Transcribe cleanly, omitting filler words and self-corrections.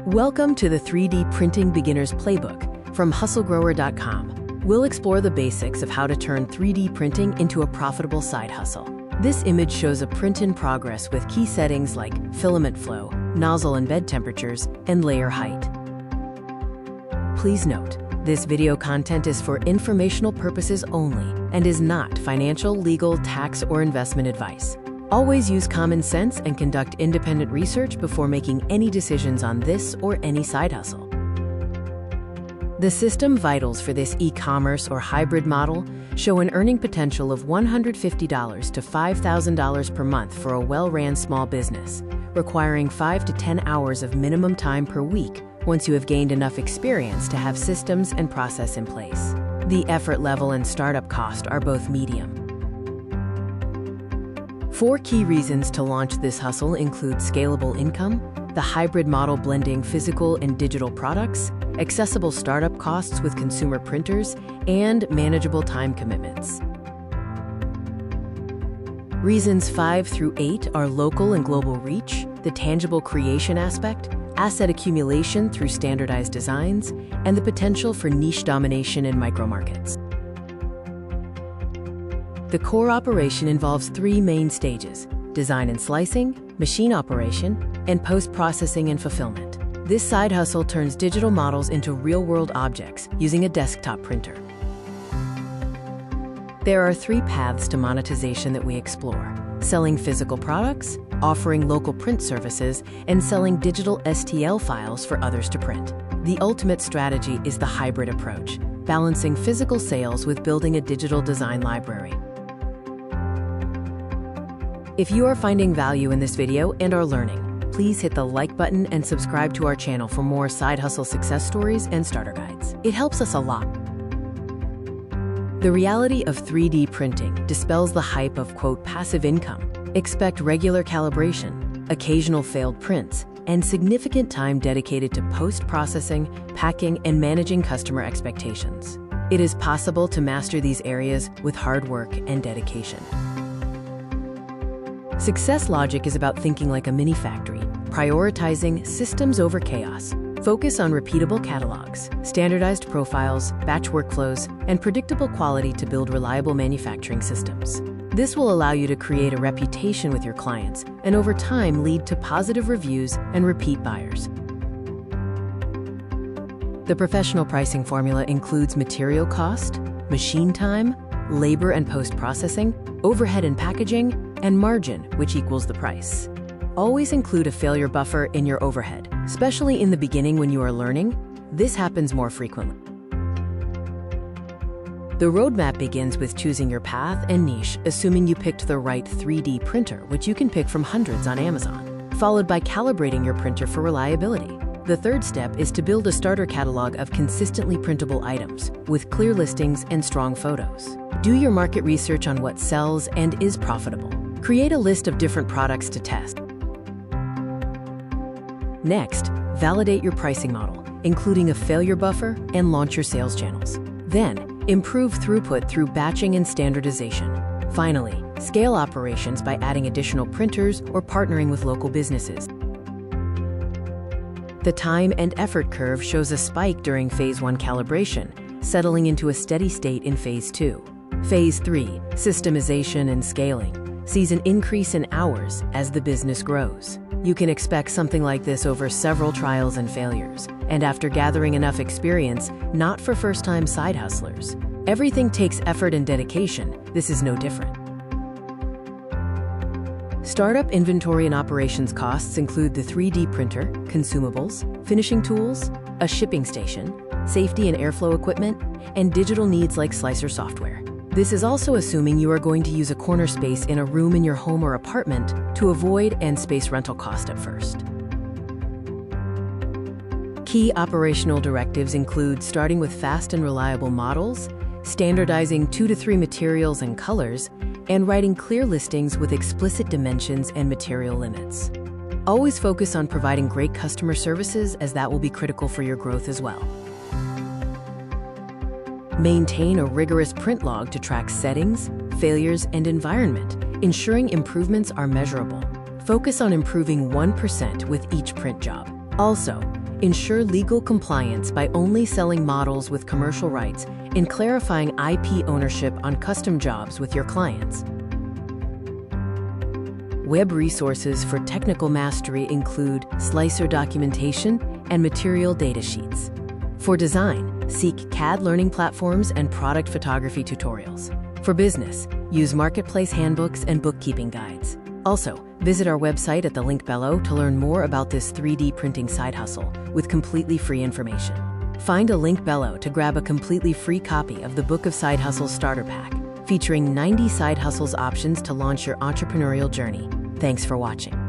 Welcome to the 3D Printing Beginner's Playbook from Hustlegrower.com. We'll explore the basics of how to turn 3D printing into a profitable side hustle. This image shows a print in progress with key settings like filament flow, nozzle and bed temperatures, and layer height. Please note, this video content is for informational purposes only and is not financial, legal, tax, or investment advice. Always use common sense and conduct independent research before making any decisions on this or any side hustle. The system vitals for this e-commerce or hybrid model show an earning potential of $150 to $5,000 per month for a well-ran small business, requiring 5 to 10 hours of minimum time per week once you have gained enough experience to have systems and process in place. The effort level and startup cost are both medium. 4 key reasons to launch this hustle include scalable income, the hybrid model blending physical and digital products, accessible startup costs with consumer printers, and manageable time commitments. Reasons 5 through 8 are local and global reach, the tangible creation aspect, asset accumulation through standardized designs, and the potential for niche domination in micromarkets. The core operation involves 3 main stages: design and slicing, machine operation, and post-processing and fulfillment. This side hustle turns digital models into real-world objects using a desktop printer. There are 3 paths to monetization that we explore: selling physical products, offering local print services, and selling digital STL files for others to print. The ultimate strategy is the hybrid approach, balancing physical sales with building a digital design library. If you are finding value in this video and are learning, please hit the like button and subscribe to our channel for more side hustle success stories and starter guides. It helps us a lot. The reality of 3D printing dispels the hype of, quote, passive income. Expect regular calibration, occasional failed prints, and significant time dedicated to post-processing, packing, and managing customer expectations. It is possible to master these areas with hard work and dedication. Success logic is about thinking like a mini factory, prioritizing systems over chaos. Focus on repeatable catalogs, standardized profiles, batch workflows, and predictable quality to build reliable manufacturing systems. This will allow you to create a reputation with your clients and over time lead to positive reviews and repeat buyers. The professional pricing formula includes material cost, machine time, labor and post-processing, overhead and packaging, and margin, which equals the price. Always include a failure buffer in your overhead, especially in the beginning when you are learning. This happens more frequently. The roadmap begins with choosing your path and niche, assuming you picked the right 3D printer, which you can pick from hundreds on Amazon, followed by calibrating your printer for reliability. The third step is to build a starter catalog of consistently printable items with clear listings and strong photos. Do your market research on what sells and is profitable. Create a list of different products to test. Next, validate your pricing model, including a failure buffer, and launch your sales channels. Then, improve throughput through batching and standardization. Finally, scale operations by adding additional printers or partnering with local businesses. The time and effort curve shows a spike during Phase 1 calibration, settling into a steady state in Phase 2. Phase 3, systemization and scaling, sees an increase in hours as the business grows. You can expect something like this over several trials and failures, and after gathering enough experience, not for first-time side hustlers. Everything takes effort and dedication. This is no different. Startup inventory and operations costs include the 3D printer, consumables, finishing tools, a shipping station, safety and airflow equipment, and digital needs like slicer software. This is also assuming you are going to use a corner space in a room in your home or apartment to avoid and space rental cost at first. Key operational directives include starting with fast and reliable models, standardizing 2 to 3 materials and colors, and writing clear listings with explicit dimensions and material limits. Always focus on providing great customer services, as that will be critical for your growth as well. Maintain a rigorous print log to track settings, failures, and environment, ensuring improvements are measurable. Focus on improving 1% with each print job. Also, Ensure legal compliance by only selling models with commercial rights and clarifying IP ownership on custom jobs with your clients. Web resources for technical mastery include Slicer documentation and material data sheets. For design, seek CAD learning platforms and product photography tutorials. For business, use marketplace handbooks and bookkeeping guides. Also, visit our website at the link below to learn more about this 3D printing side hustle with completely free information. Find a link below to grab a completely free copy of the Book of Side Hustles Starter Pack, featuring 90 side hustles options to launch your entrepreneurial journey. Thanks for watching.